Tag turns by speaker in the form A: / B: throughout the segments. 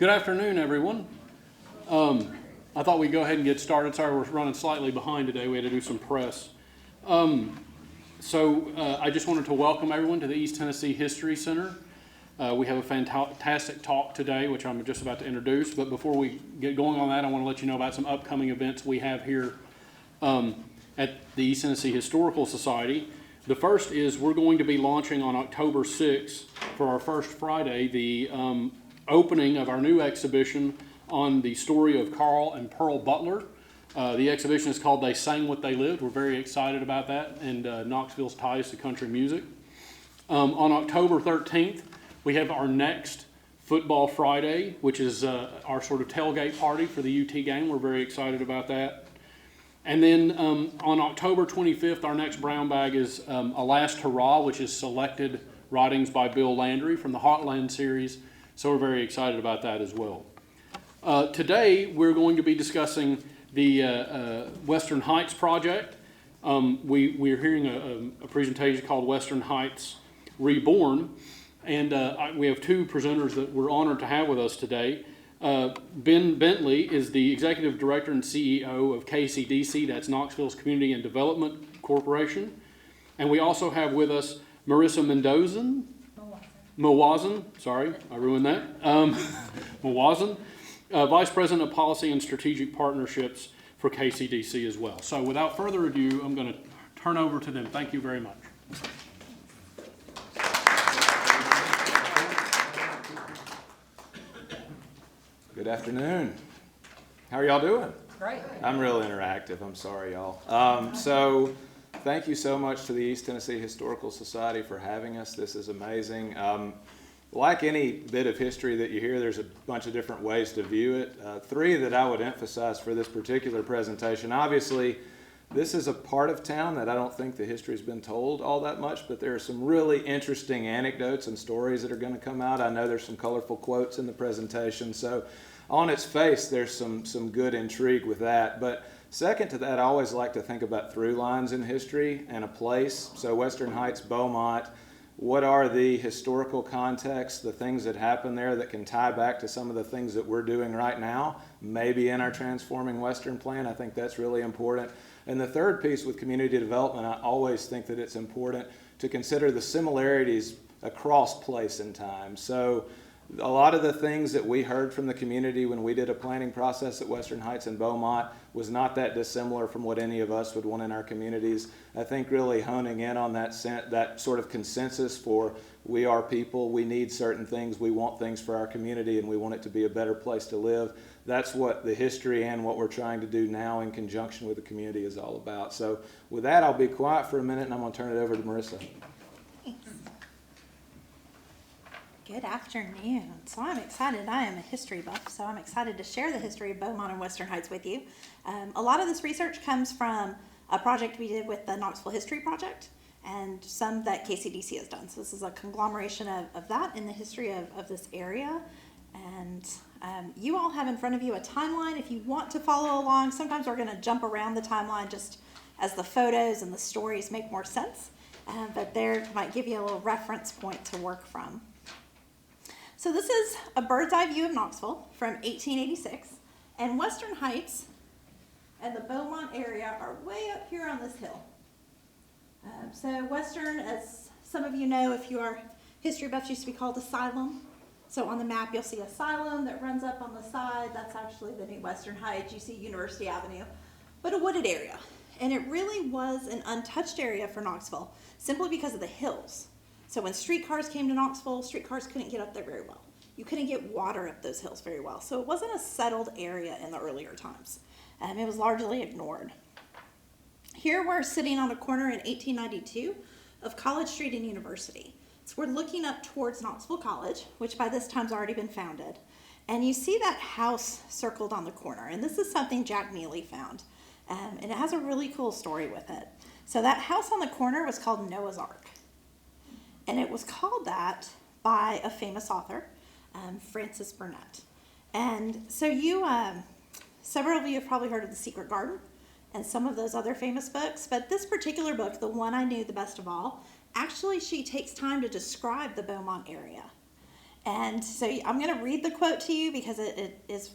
A: Good afternoon, everyone. I thought we'd go ahead and get started. Sorry, we're running slightly behind today. We had to do some press. I just wanted to welcome everyone to the East Tennessee History Center. We have a fantastic talk today, which I'm just about to introduce. But before we get going on that, I want to let you know about some upcoming events we have here at the East Tennessee Historical Society. The first is we're going to be launching on October 6th for our first Friday the opening of our new exhibition on the story of Carl and Pearl Butler. The exhibition is called They Sang What They Lived. We're very excited about that and Knoxville's ties to country music. On October 13th, we have our next Football Friday, which is our sort of tailgate party for the UT game. We're very excited about that. And then on October 25th, our next brown bag is A Last Hurrah, which is selected writings by Bill Landry from the Heartland series. So we're very excited about that as well. Today, we're going to be discussing the Western Heights project. We're hearing a presentation called Western Heights Reborn. And we have two presenters that we're honored to have with us today. Ben Bentley is the Executive Director and CEO of KCDC, that's Knoxville's Community and Development Corporation. And we also have with us Marissa Mawazin, sorry, I ruined that. Mawazin, Vice President of Policy and Strategic Partnerships for KCDC as well. So without further ado, I'm going to turn over to them. Thank you very much.
B: Good afternoon. How are y'all doing?
C: Great.
B: I'm real interactive. I'm sorry, y'all. So thank you so much to the East Tennessee Historical Society for having us. This is amazing. Like any bit of history that you hear, there's a bunch of different ways to view it. Three that I would emphasize for this particular presentation. Obviously, this is a part of town that I don't think the history's been told all that much, but there are some really interesting anecdotes and stories that are going to come out. I know there's some colorful quotes in the presentation, so on its face, there's some good intrigue with that. But second to that, I always like to think about through lines in history and a place. So Western Heights, Beaumont, what are the historical contexts, the things that happen there that can tie back to some of the things that we're doing right now, maybe in our Transforming Western plan? I think that's really important. And the third piece with community development, I always think that it's important to consider the similarities across place and time. So a lot of the things that we heard from the community when we did a planning process at Western Heights and Beaumont was not that dissimilar from what any of us would want in our communities. I think really honing in on that sort of consensus for we are people, we need certain things, we want things for our community, and we want it to be a better place to live. That's what the history and what we're trying to do now in conjunction with the community is all about. So with that, I'll be quiet for a minute and I'm going to turn it over to Marissa.
C: Thanks. Good afternoon. So I'm excited. I am a history buff, so I'm excited to share the history of Beaumont and Western Heights with you. A lot of this research comes from a project we did with the Knoxville History Project and some that KCDC has done. So this is a conglomeration of that in the history of this area. And you all have in front of you a timeline if you want to follow along. Sometimes we're going to jump around the timeline just as the photos and the stories make more sense. But there might give you a little reference point to work from. So this is a bird's eye view of Knoxville from 1886. And Western Heights and the Beaumont area are way up here on this hill. So Western, as some of you know, if you are history buffs, used to be called Asylum. So on the map, you'll see Asylum that runs up on the side. That's actually the new Western Heights. You see University Avenue, but a wooded area. And it really was an untouched area for Knoxville simply because of the hills. So when streetcars came to Knoxville, streetcars couldn't get up there very well. You couldn't get water up those hills very well. So it wasn't a settled area in the earlier times. It was largely ignored. Here we're sitting on a corner in 1892 of College Street and University. So we're looking up towards Knoxville College, which by this time's already been founded. And you see that house circled on the corner. And this is something Jack Neely found. And it has a really cool story with it. So that house on the corner was called Noah's Ark. And it was called that by a famous author, Francis Burnett. And so several of you have probably heard of The Secret Garden and some of those other famous books, but this particular book, the one I knew the best of all, actually she takes time to describe the Beaumont area. And so I'm going to read the quote to you because it is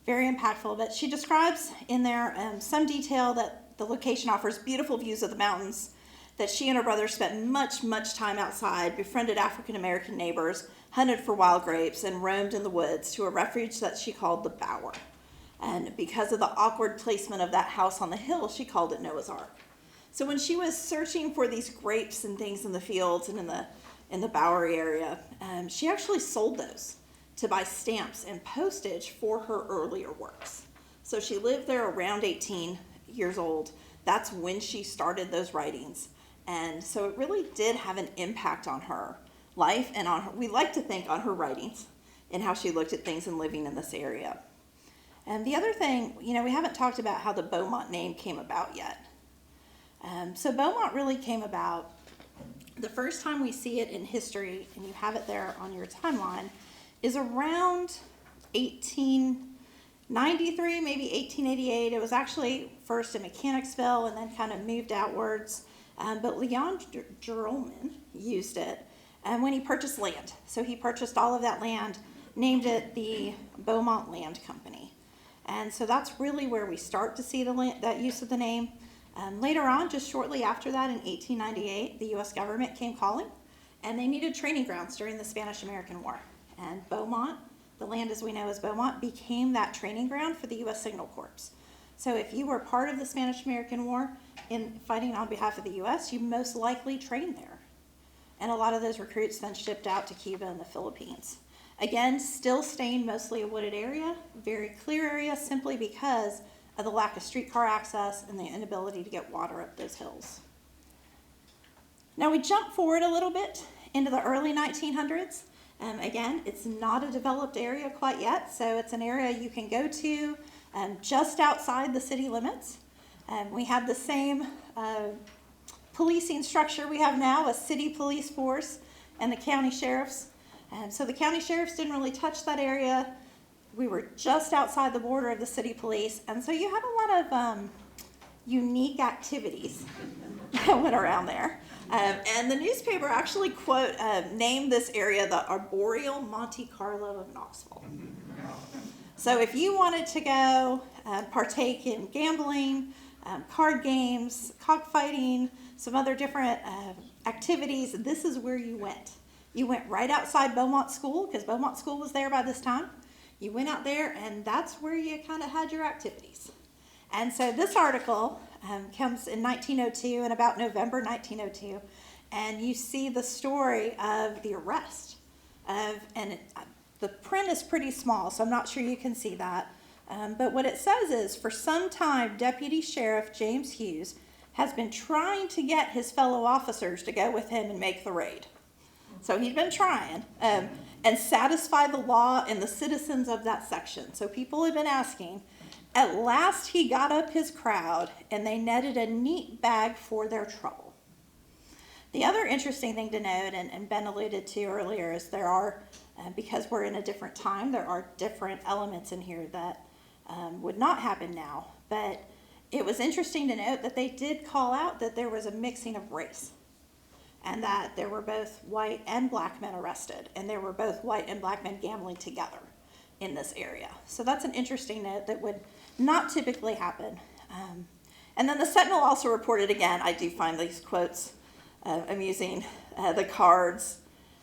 C: very impactful. But she describes in there some detail that the location offers beautiful views of the mountains, that she and her brother spent much time outside, befriended African American neighbors, hunted for wild grapes, and roamed in the woods to a refuge that she called the Bower. And because of the awkward placement of that house on the hill, she called it Noah's Ark. So when she was searching for these grapes and things in the fields and in the Bowery area, she actually sold those to buy stamps and postage for her earlier works. So she lived there around 18 years old. That's when she started those writings. And so it really did have an impact on her life and on her, we like to think, on her writings and how she looked at things and living in this area. And the other thing, we haven't talked about how the Beaumont name came about yet. So Beaumont really came about, the first time we see it in history, and you have it there on your timeline, is around 1893, maybe 1888. It was actually first in Mechanicsville and then kind of moved outwards. But Leon Gerolman used it when he purchased land. So he purchased all of that land, named it the Beaumont Land Company. And so that's really where we start to see that use of the name. Later on, just shortly after that, in 1898, the U.S. government came calling, and they needed training grounds during the Spanish-American War. And Beaumont, the land as we know as Beaumont, became that training ground for the U.S. Signal Corps. So if you were part of the Spanish-American War in fighting on behalf of the U.S., you most likely trained there. And a lot of those recruits then shipped out to Cuba and the Philippines. Again, still staying mostly a wooded area, very clear area, simply because of the lack of streetcar access and the inability to get water up those hills. Now we jump forward a little bit into the early 1900s. Again, it's not a developed area quite yet, so it's an area you can go to just outside the city limits. We have the same policing structure we have now, a city police force and the county sheriffs. So the county sheriffs didn't really touch that area. We were just outside the border of the city police, and so you had a lot of unique activities that went around there. And the newspaper actually named this area the Arboreal Monte Carlo of Knoxville. So if you wanted to go partake in gambling, card games, cockfighting, some other different activities, this is where you went. You went right outside Beaumont School, because Beaumont School was there by this time. You went out there, and that's where you kind of had your activities. And so this article comes in 1902, and about November 1902, and you see the story of the arrest the print is pretty small, so I'm not sure you can see that. But what it says is, for some time, Deputy Sheriff James Hughes has been trying to get his fellow officers to go with him and make the raid. So he'd been trying and satisfy the law and the citizens of that section. So people had been asking. At last he got up his crowd, and they netted a neat bag for their trouble. The other interesting thing to note, and Ben alluded to earlier, is there are, because we're in a different time, there are different elements in here that would not happen now. But it was interesting to note that they did call out that there was a mixing of race, and that there were both white and black men arrested, and there were both white and black men gambling together in this area. So that's an interesting note that would not typically happen. And then the Sentinel also reported, again, I do find these quotes amusing, the cards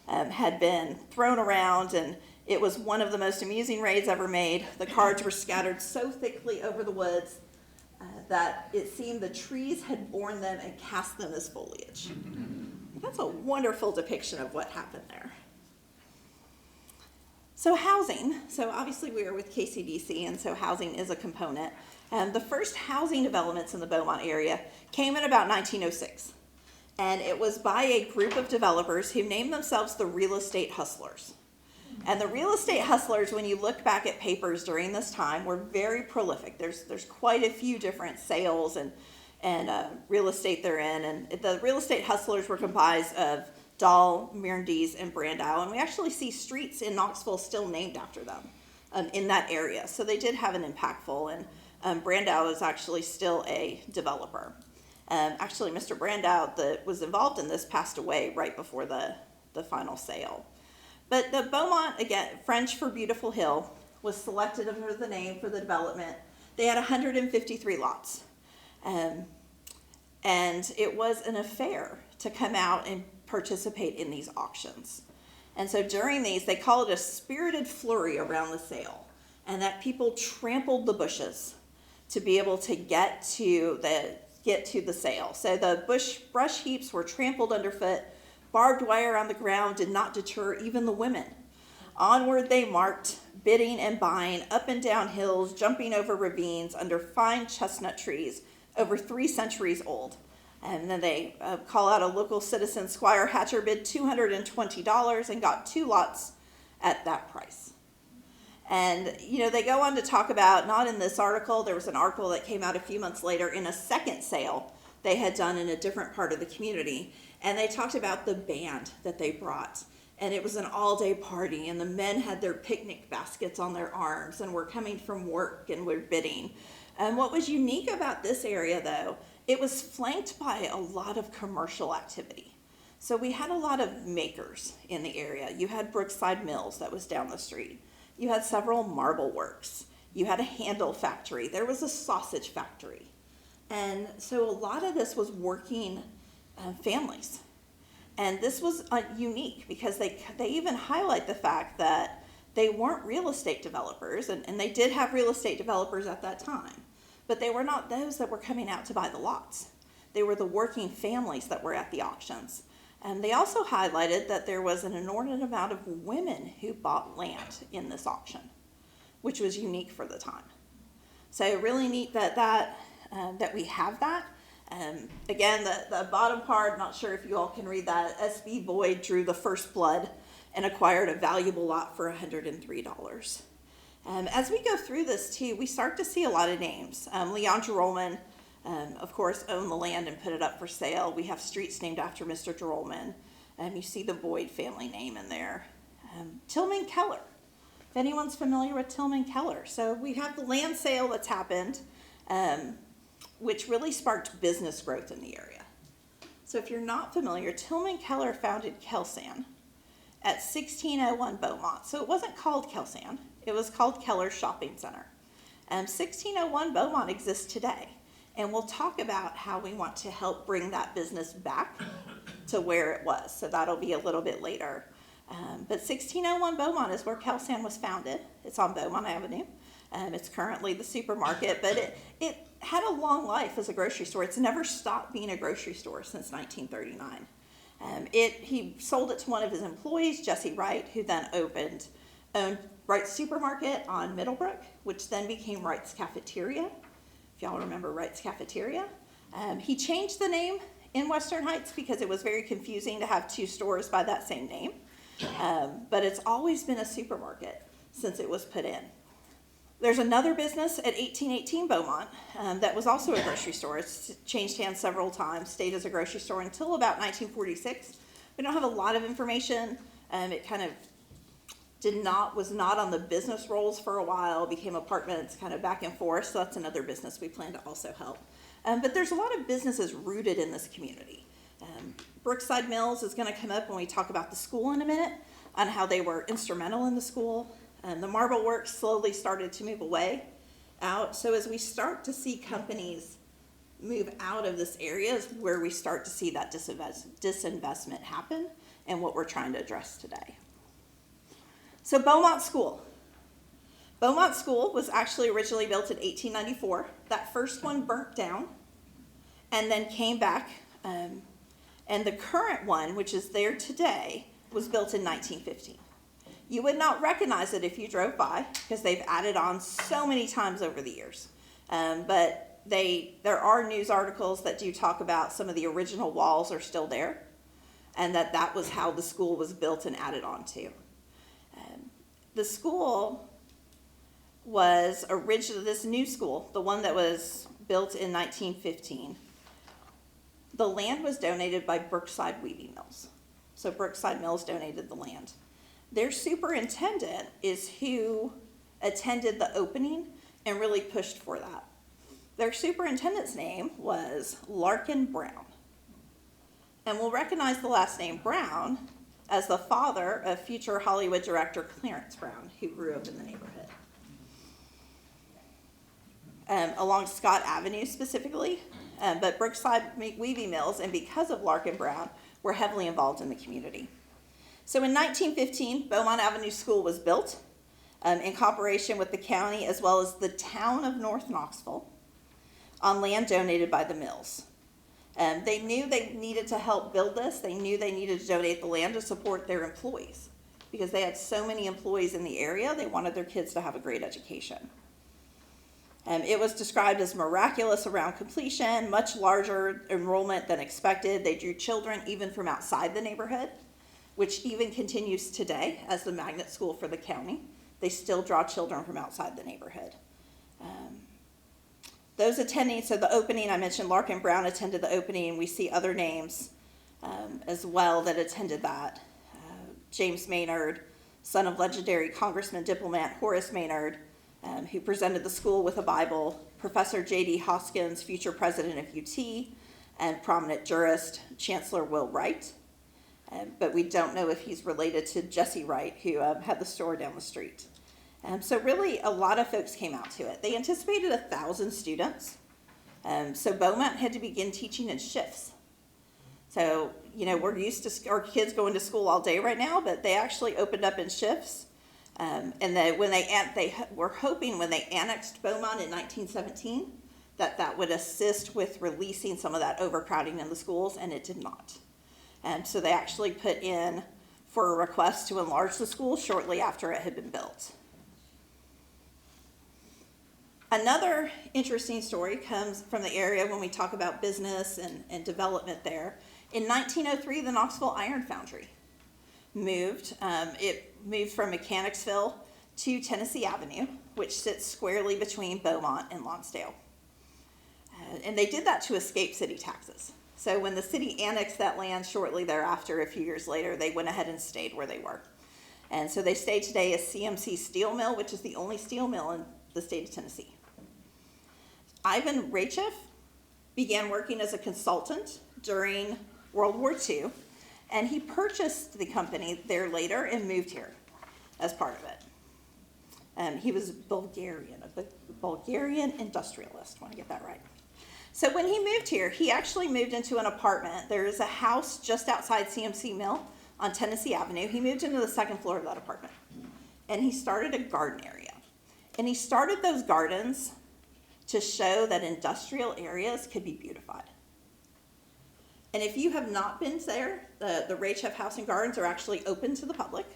C: had been thrown around, and it was one of the most amusing raids ever made. The cards were scattered so thickly over the woods that it seemed the trees had borne them and cast them as foliage. That's a wonderful depiction of what happened there. So housing, so obviously we are with KCDC, and so housing is a component. The first housing developments in the Beaumont area came in about 1906. And it was by a group of developers who named themselves the Real Estate Hustlers. And the Real Estate Hustlers, when you look back at papers during this time, were very prolific. There's quite a few different sales and real estate they're in. And the Real Estate Hustlers were comprised of Dahl, Mirandese, and Brandau. And we actually see streets in Knoxville still named after them in that area. So they did have an impactful, and Brandau is actually still a developer. Actually, Mr. Brandau that was involved in this passed away right before the final sale. But the Beaumont, again, French for Beautiful Hill, was selected under the name for the development. They had 153 lots. And it was an affair to come out and participate in these auctions. And so during these, they call it a spirited flurry around the sale, and that people trampled the bushes to be able to get to the sale. So the brush heaps were trampled underfoot. Barbed wire on the ground did not deter even the women. Onward they marked, bidding and buying up and down hills, jumping over ravines under fine chestnut trees over 3 centuries old. And then they call out a local citizen, Squire Hatcher, bid $220 and got 2 lots at that price. And, they go on to talk about, not in this article, there was an article that came out a few months later in a second sale they had done in a different part of the community. And they talked about the band that they brought. And it was an all-day party, and the men had their picnic baskets on their arms and were coming from work and were bidding. And what was unique about this area, though, it was flanked by a lot of commercial activity. So we had a lot of makers in the area. You had Brookside Mills that was down the street. You had several marble works. You had a handle factory. There was a sausage factory. And so a lot of this was working families. And this was unique because they even highlight the fact that they weren't real estate developers, and they did have real estate developers at that time, but they were not those that were coming out to buy the lots. They were the working families that were at the auctions. And they also highlighted that there was an inordinate amount of women who bought land in this auction, which was unique for the time. So really neat that we have that. Again, the bottom part, not sure if you all can read that. S.B. Boyd drew the first blood and acquired a valuable lot for $103. As we go through this too, we start to see a lot of names. Leon Gerolman, of course, owned the land and put it up for sale. We have streets named after Mr. Gerolman. You see the Boyd family name in there. Tillman Keller, if anyone's familiar with Tillman Keller. So we have the land sale that's happened, which really sparked business growth in the area. So if you're not familiar, Tillman Keller founded Kelsan at 1601 Beaumont. So it wasn't called Kelsan, it was called Keller Shopping Center. 1601 Beaumont exists today, and we'll talk about how we want to help bring that business back to where it was. So that'll be a little bit later. But 1601 Beaumont is where Kelsan was founded. It's on Beaumont Avenue. It's currently the supermarket, but it had a long life as a grocery store. It's never stopped being a grocery store since 1939. He sold it to one of his employees, Jesse Wright, who then owned Wright's Supermarket on Middlebrook, which then became Wright's Cafeteria, if y'all remember Wright's Cafeteria. He changed the name in Western Heights because it was very confusing to have 2 stores by that same name. But it's always been a supermarket since it was put in. There's another business at 1818 Beaumont that was also a grocery store. It's changed hands several times, stayed as a grocery store until about 1946. We don't have a lot of information. It kind of was not on the business rolls for a while, became apartments kind of back and forth, so that's another business we plan to also help. But there's a lot of businesses rooted in this community. Brookside Mills is going to come up when we talk about the school in a minute, on how they were instrumental in the school. The marble works slowly started to move out. So as we start to see companies move out of this area is where we start to see that disinvestment happen and what we're trying to address today. So Beaumont School. Beaumont School was actually originally built in 1894. That first one burnt down and then came back. And the current one, which is there today, was built in 1915. You would not recognize it if you drove by because they've added on so many times over the years. But there are news articles that do talk about some of the original walls are still there and that was how the school was built and added on to. The school was originally, this new school, the one that was built in 1915, the land was donated by Brookside Weaving Mills. So Brookside Mills donated the land. Their superintendent is who attended the opening and really pushed for that. Their superintendent's name was Larkin Brown. And we'll recognize the last name Brown as the father of future Hollywood director Clarence Brown, who grew up in the neighborhood. Along Scott Avenue specifically, but Brookside weaving mills, and because of Larkin Brown, were heavily involved in the community. So in 1915, Beaumont Avenue School was built in cooperation with the county as well as the town of North Knoxville on land donated by the mills. They knew they needed to help build this. They knew they needed to donate the land to support their employees because they had so many employees in the area. They wanted their kids to have a great education. It was described as miraculous around completion, much larger enrollment than expected. They drew children even from outside the neighborhood, which even continues today as the magnet school for the county. They still draw children from outside the neighborhood. Those attending, so the opening, I mentioned Larkin Brown attended the opening, and we see other names as well that attended that. James Maynard, son of legendary Congressman diplomat Horace Maynard, who presented the school with a Bible, Professor J.D. Hoskins, future president of UT, and prominent jurist Chancellor Will Wright. But we don't know if he's related to Jesse Wright, who had the store down the street. So really, a lot of folks came out to it. They anticipated 1,000 students. So Beaumont had to begin teaching in shifts. So, we're used to our kids going to school all day right now, but they actually opened up in shifts. And when they were hoping when they annexed Beaumont in 1917 that would assist with releasing some of that overcrowding in the schools, and it did not. So they actually put in for a request to enlarge the school shortly after it had been built. Another interesting story comes from the area when we talk about business and development there. In 1903, the Knoxville Iron Foundry moved. It moved from Mechanicsville to Tennessee Avenue, which sits squarely between Beaumont and Lonsdale. And they did that to escape city taxes. So when the city annexed that land shortly thereafter, a few years later, they went ahead and stayed where they were. And so they stay today as CMC Steel Mill, which is the only steel mill in the state of Tennessee. Ivan Rachef began working as a consultant during World War II, and he purchased the company there later and moved here as part of it. He was Bulgarian, a Bulgarian industrialist, want to get that right. So when he moved here, he actually moved into an apartment. There is a house just outside CMC Mill on Tennessee Avenue. He moved into the second floor of that apartment, and he started a garden area. And he started those gardens to show that industrial areas could be beautified. And if you have not been there, the Rachef House and Gardens are actually open to the public.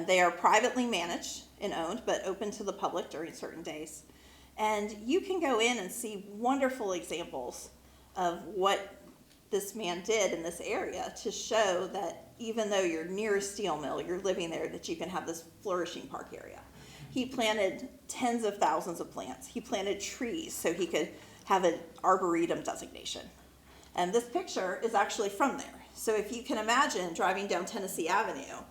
C: They are privately managed and owned, but open to the public during certain days. And you can go in and see wonderful examples of what this man did in this area to show that even though you're near a steel mill, you're living there, that you can have this flourishing park area. He planted tens of thousands of plants. He planted trees so he could have an arboretum designation. And this picture is actually from there. So if you can imagine driving down Tennessee Avenue,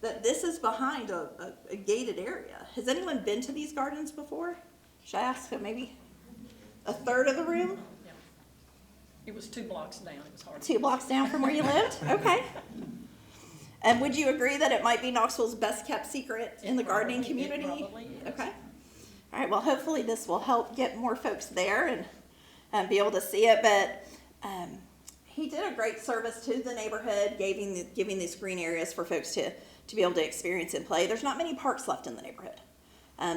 C: that this is behind a gated area. Has anyone been to these gardens before? Should I ask maybe a third of the room?
D: Yeah. It was 2 blocks down. It was hard.
C: 2 blocks down from where you lived? Okay. And would you agree that it might be Knoxville's best kept secret in the gardening community?
D: It probably is.
C: Okay. All right, well, hopefully this will help get more folks there and be able to see it. But he did a great service to the neighborhood, giving these green areas for folks to be able to experience and play. There's not many parks left in the neighborhood.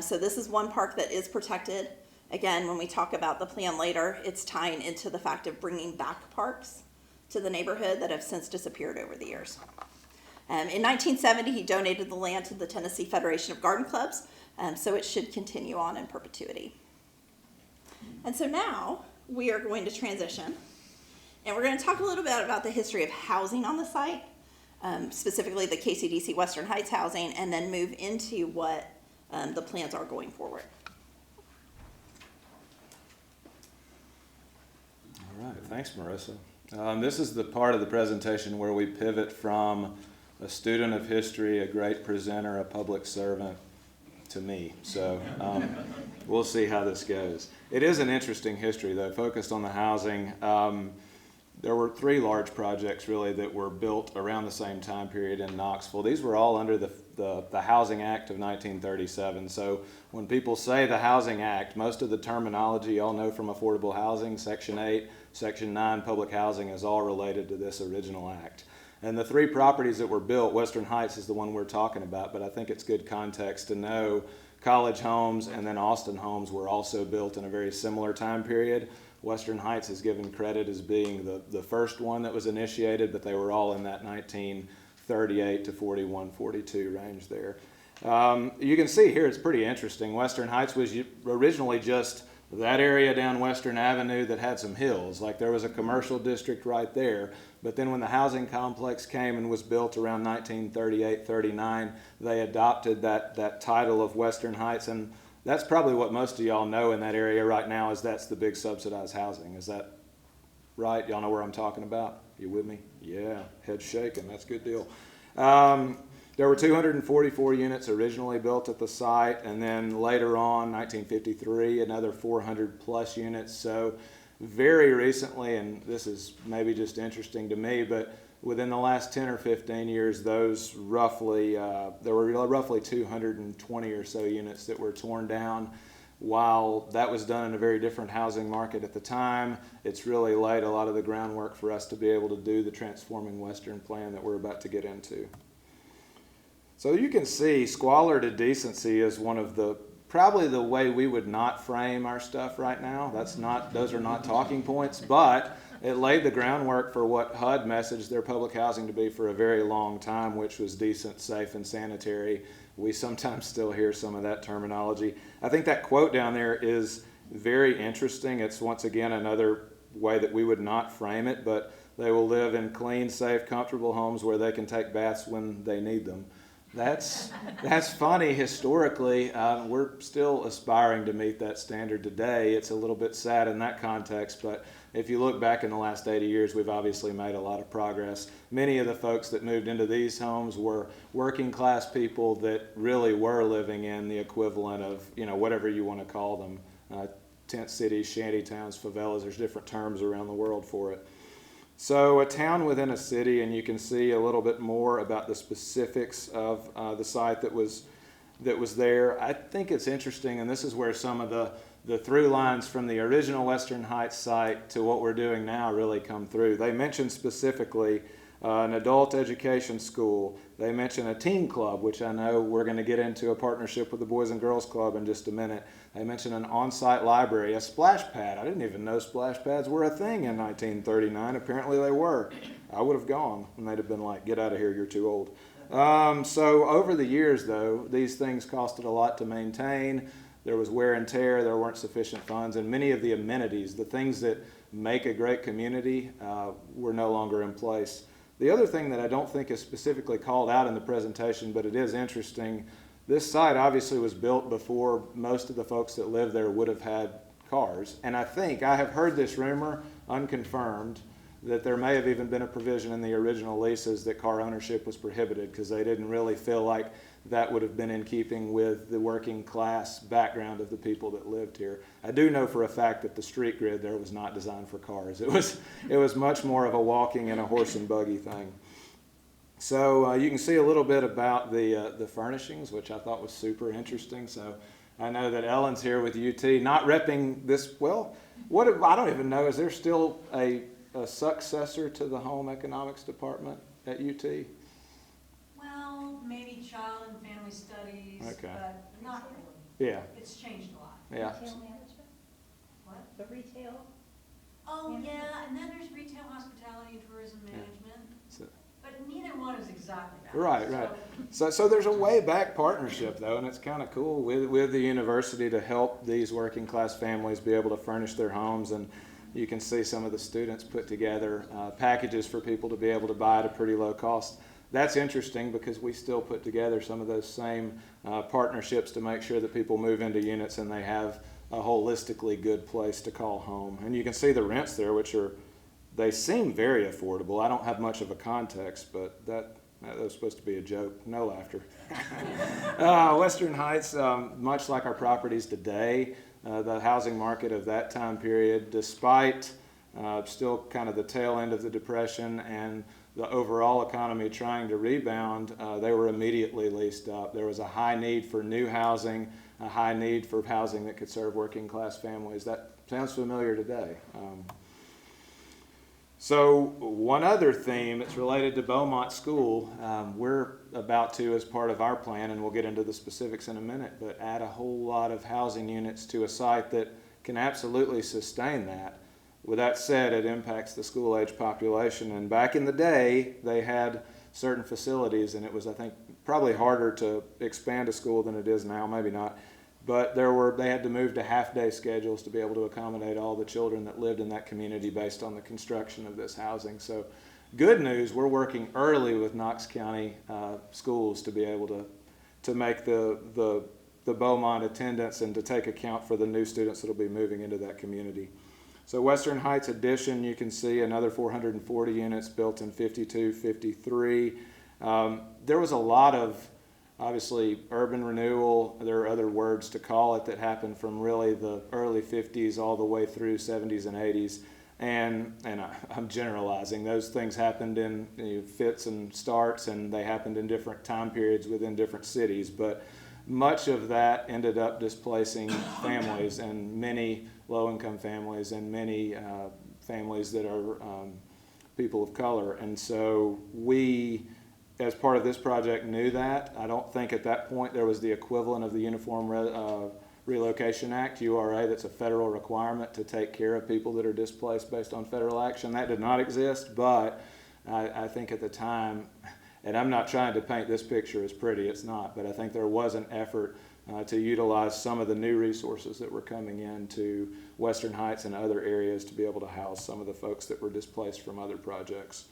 C: So this is one park that is protected. Again, when we talk about the plan later, it's tying into the fact of bringing back parks to the neighborhood that have since disappeared over the years. In 1970, he donated the land to the Tennessee Federation of Garden Clubs, so it should continue on in perpetuity. And so now we are going to transition, and we're going to talk a little bit about the history of housing on the site, specifically the KCDC Western Heights housing, and then move into what the plans are going forward.
B: All right, thanks, Marissa. This is the part of the presentation where we pivot from a student of history, a great presenter, a public servant, to me. So we'll see how this goes. It is an interesting history, though, focused on the housing. there were three large projects really that were built around the same time period in Knoxville. These were all under the Housing Act of 1937. So when people say the Housing Act, most of the terminology y'all know from affordable housing, Section 8, Section 9, public housing, is all related to this original act. And the three properties that were built, Western Heights is the one we're talking about, but I think it's good context to know College Homes and then Austin Homes were also built in a very similar time period. Western Heights is given credit as being the first one that was initiated, but they were all in that 1938 to 41, 42 range there. You can see here it's pretty interesting. Western Heights was originally just that area down Western Avenue that had some hills. Like there was a commercial district right there. But then when the housing complex came and was built around 1938, 39, they adopted that title of Western Heights. And that's probably what most of y'all know in that area right now, is that's the big subsidized housing. Is that right? Y'all know where I'm talking about? You with me? Yeah, head shaking. That's a good deal. There were 244 units originally built at the site, and then later on, 1953, another 400 plus units. So very recently, and this is maybe just interesting to me, but within the last 10 or 15 years, those roughly, there were roughly 220 or so units that were torn down. While that was done in a very different housing market at the time, it's really laid a lot of the groundwork for us to be able to do the Transforming Western plan that we're about to get into. So you can see squalor to decency is one of probably the way we would not frame our stuff right now. Those are not talking points, but it laid the groundwork for what HUD messaged their public housing to be for a very long time, which was decent, safe, and sanitary. We sometimes still hear some of that terminology. I think that quote down there is very interesting. It's once again another way that we would not frame it, but they will live in clean, safe, comfortable homes where they can take baths when they need them. That's funny. Historically, we're still aspiring to meet that standard today. It's a little bit sad in that context, but if you look back in the last 80 years, we've obviously made a lot of progress. Many of the folks that moved into these homes were working class people that really were living in the equivalent of, whatever you want to call them, tent cities, shanty towns, favelas. There's different terms around the world for it. So a town within a city, and you can see a little bit more about the specifics of the site that was there. I think it's interesting, and this is where some of the through lines from the original Western Heights site to what we're doing now really come through. They mentioned specifically an adult education school. They mentioned a teen club, which I know we're going to get into a partnership with the Boys and Girls Club in just a minute. They mentioned an on-site library, a splash pad. I didn't even know splash pads were a thing in 1939. Apparently they were. I would have gone, and they'd have been like, get out of here, you're too old. So over the years, though, these things costed a lot to maintain. There was wear and tear, there weren't sufficient funds, and many of the amenities, the things that make a great community, were no longer in place. The other thing that I don't think is specifically called out in the presentation, but it is interesting, this site obviously was built before most of the folks that live there would have had cars. And I have heard this rumor, unconfirmed, that there may have even been a provision in the original leases that car ownership was prohibited because they didn't really feel like that would have been in keeping with the working class background of the people that lived here. I do know for a fact that the street grid there was not designed for cars. It was much more of a walking and a horse and buggy thing. So you can see a little bit about the furnishings, which I thought was super interesting. So I know that Ellen's here with UT, not repping this. Well, I don't even know. Is there still a successor to the Home Economics Department at UT?
E: Well, maybe child and family studies,
B: Okay.
E: but not really.
B: Yeah.
E: It's changed a lot.
B: Yeah.
F: Retail management,
E: What?
F: the retail.
E: Oh, yeah, and then there's retail hospitality and tourism management.
B: So,
E: But neither one is exactly that.
B: right. So there's a way back partnership though, and it's kind of cool with the university to help these working class families be able to furnish their homes. And you can see some of the students put together packages for people to be able to buy at a pretty low cost. That's interesting because we still put together some of those same partnerships to make sure that people move into units and they have a holistically good place to call home. And you can see the rents there, they seem very affordable. I don't have much of a context, but that was supposed to be a joke. No laughter. Western Heights, much like our properties today, the housing market of that time period, despite still kind of the tail end of the Depression and the overall economy trying to rebound, they were immediately leased up. There was a high need for new housing, a high need for housing that could serve working class families. That sounds familiar today. So one other theme that's related to Beaumont School, we're about to, as part of our plan, and we'll get into the specifics in a minute, but add a whole lot of housing units to a site that can absolutely sustain that. With that said, it impacts the school-age population, and back in the day, they had certain facilities, and it was, I think, probably harder to expand a school than it is now, maybe not. But they had to move to half-day schedules to be able to accommodate all the children that lived in that community based on the construction of this housing. So good news, we're working early with Knox County schools to be able to make the Beaumont attendance and to take account for the new students that will be moving into that community. So Western Heights addition, you can see another 440 units built in 52, 53. There was a lot of, obviously, urban renewal. There are other words to call it that happened from really the early 50s all the way through 70s and 80s. And I'm generalizing. Those things happened in fits and starts, and they happened in different time periods within different cities. But much of that ended up displacing families, and many low-income families, and many families that are people of color. And so we, as part of this project, knew that. I don't think at that point there was the equivalent of the Uniform Relocation Act, URA, that's a federal requirement to take care of people that are displaced based on federal action. That did not exist, but I think at the time, and I'm not trying to paint this picture as pretty, it's not, but I think there was an effort to utilize some of the new resources that were coming into Western Heights and other areas to be able to house some of the folks that were displaced from other projects.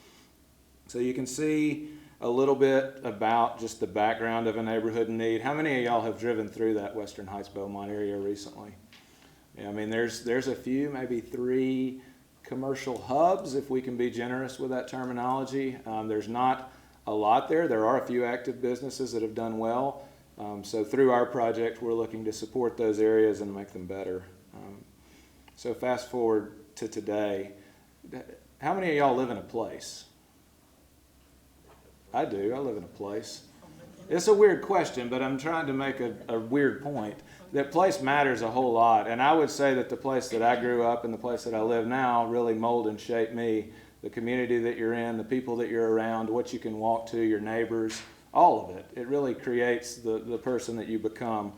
B: So you can see a little bit about just the background of a neighborhood in need. How many of y'all have driven through that Western Heights Beaumont area recently? Yeah, I mean, there's a few, maybe 3 commercial hubs, if we can be generous with that terminology. There's not a lot there. There are a few active businesses that have done well. So through our project, we're looking to support those areas and make them better. So fast forward to today. How many of y'all live in a place? I do. I live in a place. It's a weird question, but I'm trying to make a weird point. That place matters a whole lot. And I would say that the place that I grew up and the place that I live now really mold and shape me. The community that you're in, the people that you're around, what you can walk to, your neighbors, all of it. It really creates the person that you become.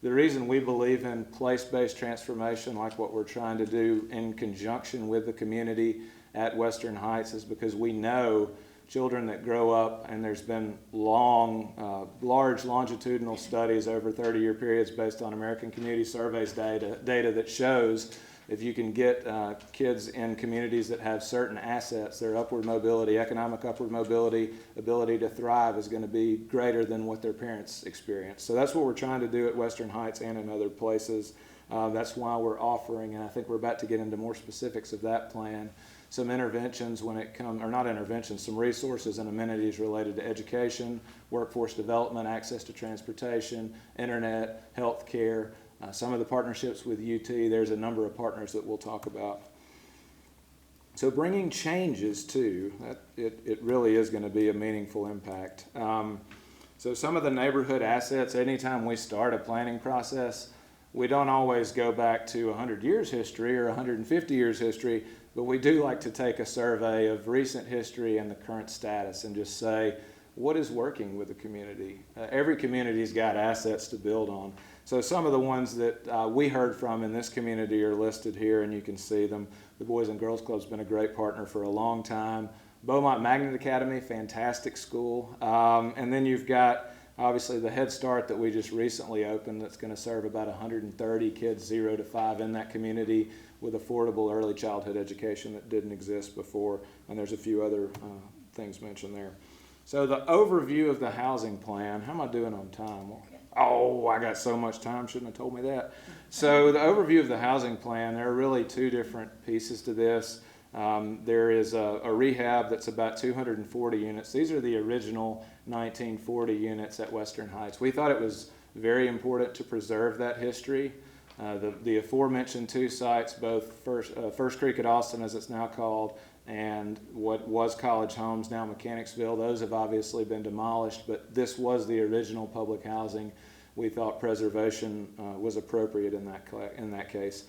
B: The reason we believe in place-based transformation, like what we're trying to do in conjunction with the community at Western Heights, is because we know children that grow up, and there's been large longitudinal studies over 30-year periods based on American Community Surveys data that shows if you can get kids in communities that have certain assets, their upward mobility, economic upward mobility, ability to thrive is going to be greater than what their parents experience. So that's what we're trying to do at Western Heights and in other places. That's why we're offering, and I think we're about to get into more specifics of that plan, some interventions when it comes, or not interventions, some resources and amenities related to education, workforce development, access to transportation, internet, health care, some of the partnerships with UT. There's a number of partners that we'll talk about. So bringing changes too, it really is going to be a meaningful impact. So some of the neighborhood assets, anytime we start a planning process, we don't always go back to 100 years history or 150 years history, but we do like to take a survey of recent history and the current status and just say, what is working with the community? Every community's got assets to build on. So some of the ones that we heard from in this community are listed here, and you can see them. The Boys and Girls Club's been a great partner for a long time. Beaumont Magnet Academy, fantastic school. And then you've got, obviously, the Head Start that we just recently opened that's going to serve about 130 kids 0 to 5 in that community with affordable early childhood education that didn't exist before. And there's a few other things mentioned there. So the overview of the housing plan, how am I doing on time? Oh, I got so much time, shouldn't have told me that. So the overview of the housing plan, there are really 2 different pieces to this. There is a rehab that's about 240 units. These are the original 1940 units at Western Heights. We thought it was very important to preserve that history. The aforementioned two sites, both First Creek at Austin, as it's now called, and what was College Homes, now Mechanicsville, those have obviously been demolished, but this was the original public housing. We thought preservation was appropriate in that case.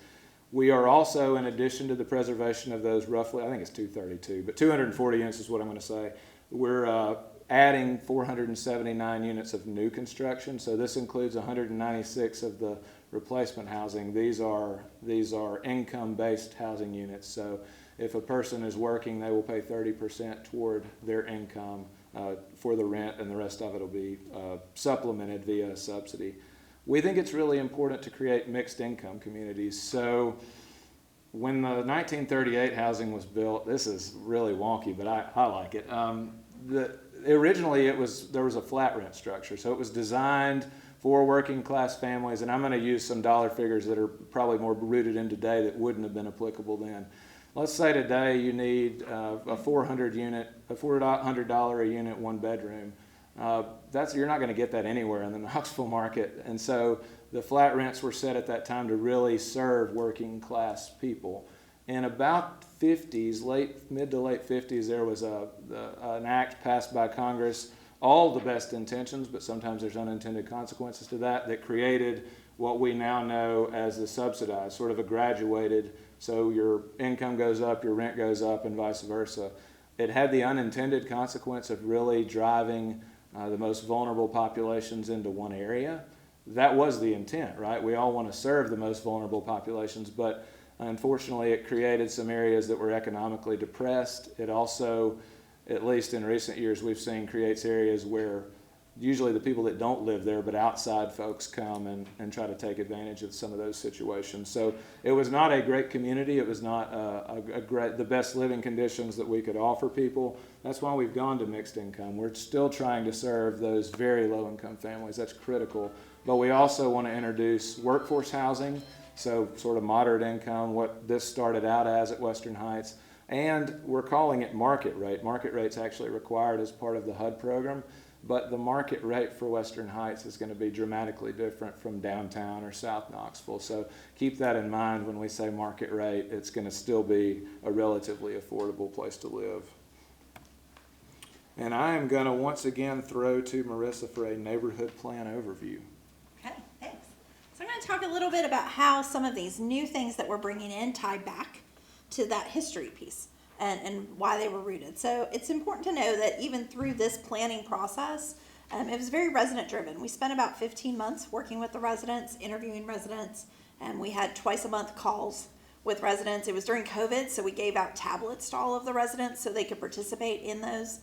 B: We are also, in addition to the preservation of those roughly, I think it's 232, but 240 units is what I'm going to say, we're adding 479 units of new construction. So this includes 196 of the replacement housing. These are income-based housing units. So if a person is working, they will pay 30% toward their income for the rent, and the rest of it will be supplemented via a subsidy. We think it's really important to create mixed income communities. So when the 1938 housing was built, this is really wonky, but I like it. Originally, there was a flat rent structure, so it was designed for working class families, and I'm going to use some dollar figures that are probably more rooted in today that wouldn't have been applicable then. Let's say today you need a $400 a unit, one bedroom. You're not going to get that anywhere in the Knoxville market, and so the flat rents were set at that time to really serve working class people. In about 50s, mid to late 50s, there was an act passed by Congress, all the best intentions, but sometimes there's unintended consequences to that created what we now know as the subsidized, sort of a graduated, so your income goes up, your rent goes up, and vice versa. It had the unintended consequence of really driving the most vulnerable populations into one area. That was the intent, right? We all want to serve the most vulnerable populations, but unfortunately it created some areas that were economically depressed. It also, at least in recent years, we've seen creates areas where usually the people that don't live there, but outside folks come and try to take advantage of some of those situations. So it was not a great community. It was not the best living conditions that we could offer people. That's why we've gone to mixed income. We're still trying to serve those very low income families. That's critical. But we also want to introduce workforce housing, so sort of moderate income, what this started out as at Western Heights. And we're calling it market rate. Market rate's actually required as part of the HUD program. But the market rate for Western Heights is going to be dramatically different from downtown or South Knoxville. So keep that in mind when we say market rate. It's going to still be a relatively affordable place to live. And I am going to once again throw to Marissa for a neighborhood plan overview.
C: Okay, thanks. So I'm going to talk a little bit about how some of these new things that we're bringing in tie back to that history piece. And why they were rooted. So it's important to know that even through this planning process, it was very resident driven. We spent about 15 months working with the residents, interviewing residents, and we had twice a month calls with residents. It was during COVID, so we gave out tablets to all of the residents so they could participate in those.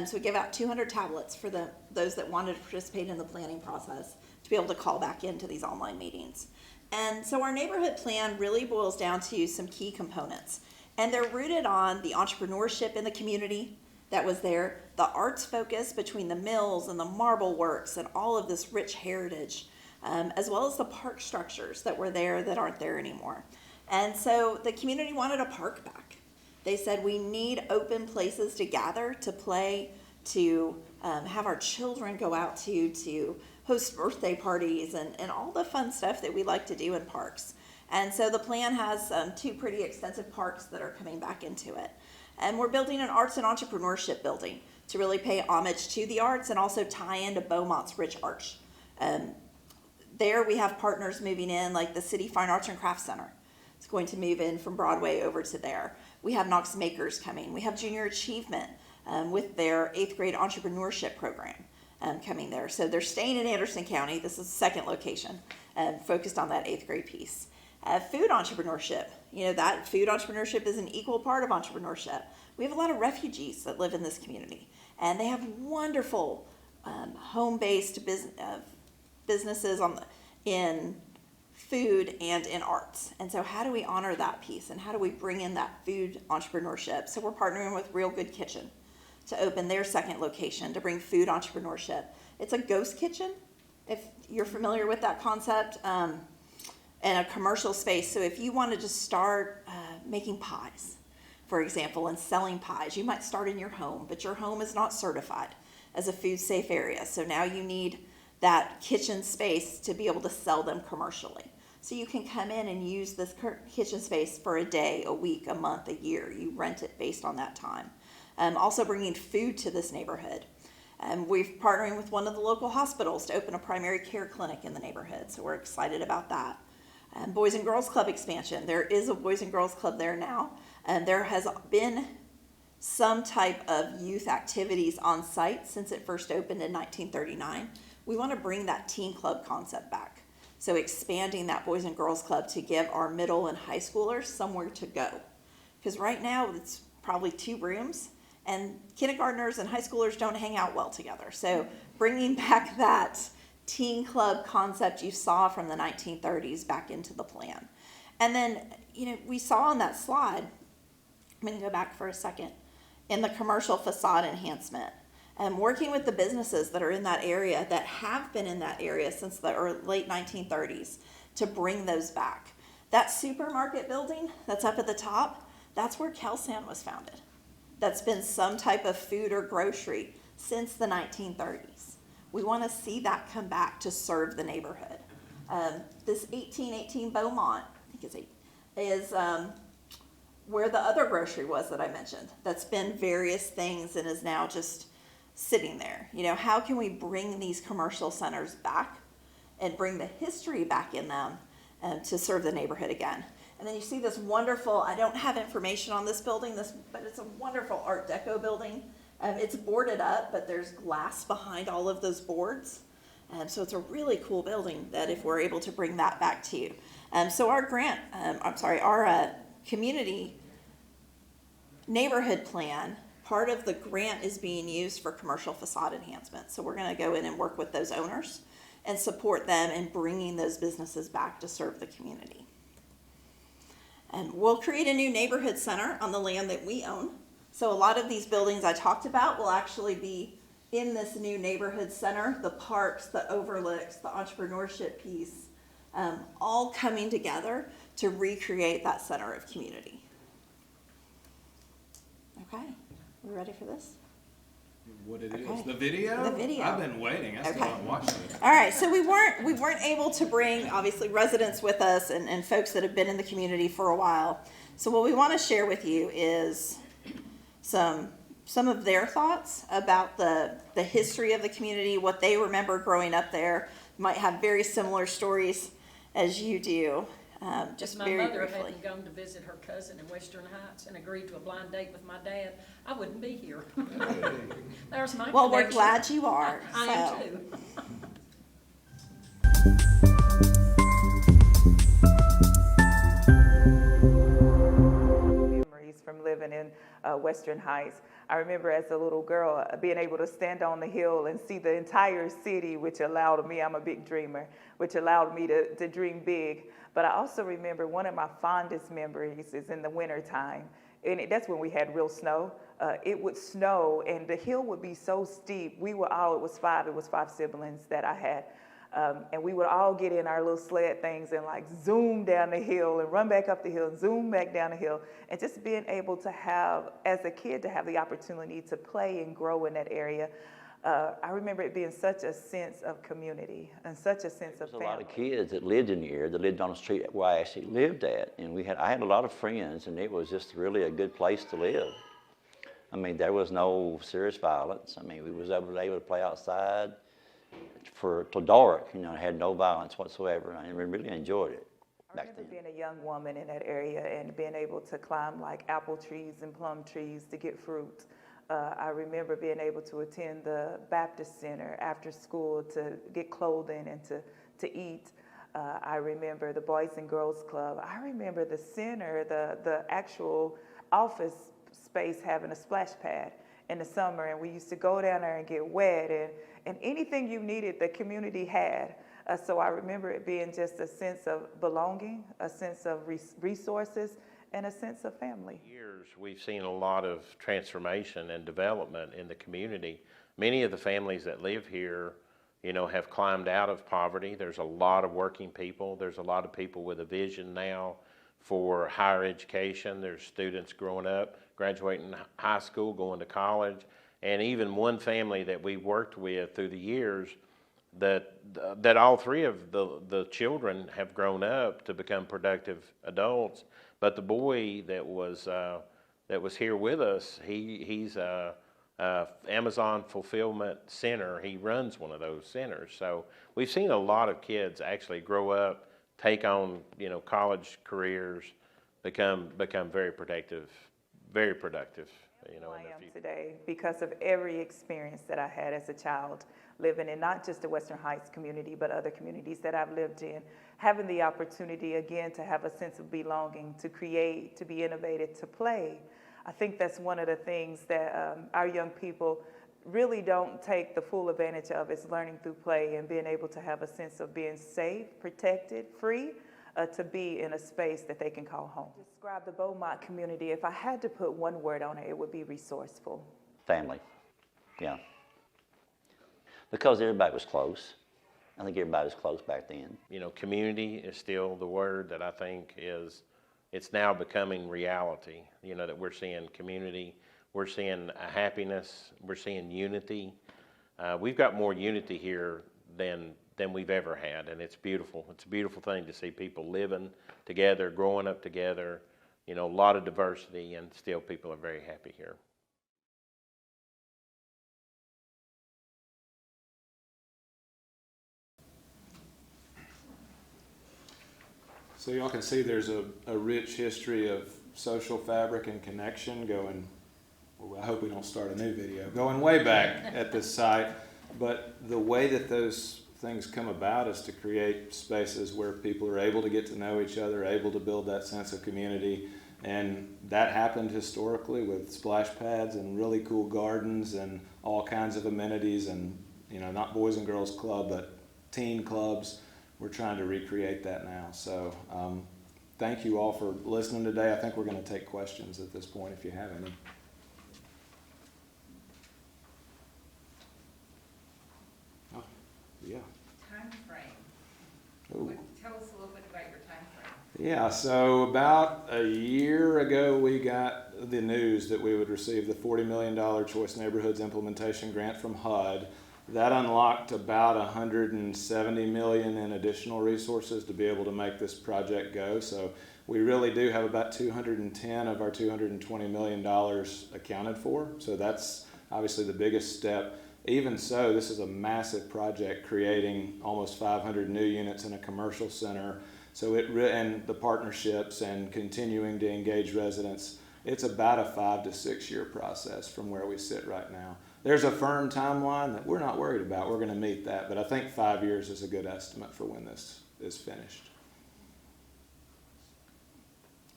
C: So we gave out 200 tablets for those that wanted to participate in the planning process to be able to call back into these online meetings. And so our neighborhood plan really boils down to some key components. And they're rooted on the entrepreneurship in the community that was there, the arts focus between the mills and the marble works and all of this rich heritage, as well as the park structures that were there that aren't there anymore. And so the community wanted a park back. They said we need open places to gather, to play, to have our children go out to host birthday parties and all the fun stuff that we like to do in parks. And so the plan has two pretty extensive parks that are coming back into it. And we're building an arts and entrepreneurship building to really pay homage to the arts and also tie into Beaumont's rich arts. There we have partners moving in, like the City Fine Arts and Crafts Center. It's going to move in from Broadway over to there. We have Knox Makers coming. We have Junior Achievement with their 8th grade entrepreneurship program coming there. So they're staying in Anderson County. This is the second location focused on that 8th grade piece. Food entrepreneurship. You know, that food entrepreneurship is an equal part of entrepreneurship. We have a lot of refugees that live in this community, and they have wonderful home-based businesses in food and in arts. And so how do we honor that piece, and how do we bring in that food entrepreneurship? So we're partnering with Real Good Kitchen to open their second location to bring food entrepreneurship. It's a ghost kitchen, if you're familiar with that concept. In a commercial space. So if you wanted to start making pies, for example, and selling pies, you might start in your home, but your home is not certified as a food safe area. So now you need that kitchen space to be able to sell them commercially. So you can come in and use this kitchen space for a day, a week, a month, a year. You rent it based on that time. Also bringing food to this neighborhood. We're partnering with one of the local hospitals to open a primary care clinic in the neighborhood, so we're excited about that. Boys and Girls Club expansion. There is a Boys and Girls Club there now. There has been some type of youth activities on site since it first opened in 1939. We want to bring that teen club concept back. So expanding that Boys and Girls Club to give our middle and high schoolers somewhere to go. Because right now it's probably 2 rooms, and kindergartners and high schoolers don't hang out well together. So bringing back that teen club concept you saw from the 1930s back into the plan. And then, we saw on that slide, I'm going to go back for a second, in the commercial facade enhancement. Working with the businesses that are in that area, that have been in that area since the late 1930s, to bring those back. That supermarket building that's up at the top, that's where Kelsan was founded. That's been some type of food or grocery since the 1930s. We want to see that come back to serve the neighborhood. This 1818 Beaumont, I think it's 8, is where the other grocery was that I mentioned. That's been various things and is now just sitting there. How can we bring these commercial centers back and bring the history back in them to serve the neighborhood again? And then you see this wonderful, I don't have information on this building, but it's a wonderful Art Deco building. It's boarded up, but there's glass behind all of those boards. So it's a really cool building that if we're able to bring that back to you. So our our community neighborhood plan, part of the grant is being used for commercial facade enhancement. So we're going to go in and work with those owners and support them in bringing those businesses back to serve the community. And we'll create a new neighborhood center on the land that we own. So a lot of these buildings I talked about will actually be in this new neighborhood center, the parks, the overlooks, the entrepreneurship piece, all coming together to recreate that center of community. Okay, we ready for this?
B: What it is?
C: Okay.
B: The video?
C: The video.
B: I've been waiting. I still
C: Okay.
B: haven't watched it.
C: All right, so we weren't able to bring obviously residents with us and folks that have been in the community for a while. So what we want to share with you is some of their thoughts about the history of the community, what they remember growing up there. Might have very similar stories as you do. Just
D: If
C: very
D: my mother
C: briefly.
D: hadn't gone to visit her cousin in Western Heights and agreed to a blind date with my dad, I wouldn't be here. There's my
C: Well, we're
D: connection.
C: glad you are.
D: I
C: so.
D: am too.
F: Memories from living in Western Heights. I remember as a little girl being able to stand on the hill and see the entire city, which allowed me, I'm a big dreamer, which allowed me to dream big. But I also remember one of my fondest memories is in the wintertime. And that's when we had real snow. It would snow and the hill would be so steep. It was five siblings that I had. And we would all get in our little sled things and like zoom down the hill and run back up the hill and zoom back down the hill. And just being able to have, as a kid, to have the opportunity to play and grow in that area. I remember it being such a sense of community and such a sense of
G: There's a
F: family.
G: lot of kids that lived in the area, that lived on the street where I actually lived at. And I had a lot of friends, and it was just really a good place to live. I mean, there was no serious violence. I mean, we was able to play outside till dark, had no violence whatsoever. And I really enjoyed it back
F: I remember
G: then.
F: being a young woman in that area and being able to climb like apple trees and plum trees to get fruit. I remember being able to attend the Baptist Center after school to get clothing and to eat. I remember the Boys and Girls Club. I remember the center, the actual office space having a splash pad in the summer, and we used to go down there and get wet, and anything you needed, the community had. So I remember it being just a sense of belonging, a sense of resources, and a sense of family.
H: Years, we've seen a lot of transformation and development in the community. Many of the families that live here, have climbed out of poverty. There's a lot of working people. There's a lot of people with a vision now for higher education. There's students growing up, graduating high school, going to college. And even one family that we worked with through the years, that all three of the children have grown up to become productive adults. But the boy that was here with us, he's a Amazon Fulfillment Center. He runs one of those centers. So we've seen a lot of kids actually grow up, take on, college careers, become very productive, in
F: I
H: the
F: am
H: future.
F: today because of every experience that I had as a child, living in not just the Western Heights community, but other communities that I've lived in, having the opportunity again to have a sense of belonging, to create, to be innovative, to play. I think that's one of the things that our young people really don't take the full advantage of, is learning through play and being able to have a sense of being safe, protected, free, to be in a space that they can call home. Describe the Beaumont community, if I had to put one word on it, it would be resourceful.
G: Family, yeah. Because everybody was close. I think everybody was close back then.
H: Community is still the word that I think it's now becoming reality, that we're seeing community, we're seeing happiness, we're seeing unity. We've got more unity here than we've ever had, and it's beautiful. It's a beautiful thing to see people living together, growing up together, a lot of diversity, and still people are very happy here.
B: So y'all can see there's a rich history of social fabric and connection going, well, I hope we don't start a new video, going way back at this site. But the way that those things come about is to create spaces where people are able to get to know each other, able to build that sense of community. And that happened historically with splash pads and really cool gardens and all kinds of amenities and, not Boys and Girls Club, but teen clubs. We're trying to recreate that now. So thank you all for listening today. I think we're going to take questions at this point if you have any. Oh, yeah.
I: Time frame.
B: Ooh.
I: Tell us a little bit about your time frame.
B: Yeah, so about a year ago, we got the news that we would receive the $40 million Choice Neighborhoods Implementation Grant from HUD. That unlocked about $170 million in additional resources to be able to make this project go. So we really do have about 210 of our $220 million accounted for. So that's obviously the biggest step. Even so, this is a massive project, creating almost 500 new units in a commercial center. So and the partnerships and continuing to engage residents, it's about a 5 to 6 year process from where we sit right now. There's a firm timeline that we're not worried about. We're going to meet that, but I think 5 years is a good estimate for when this is finished.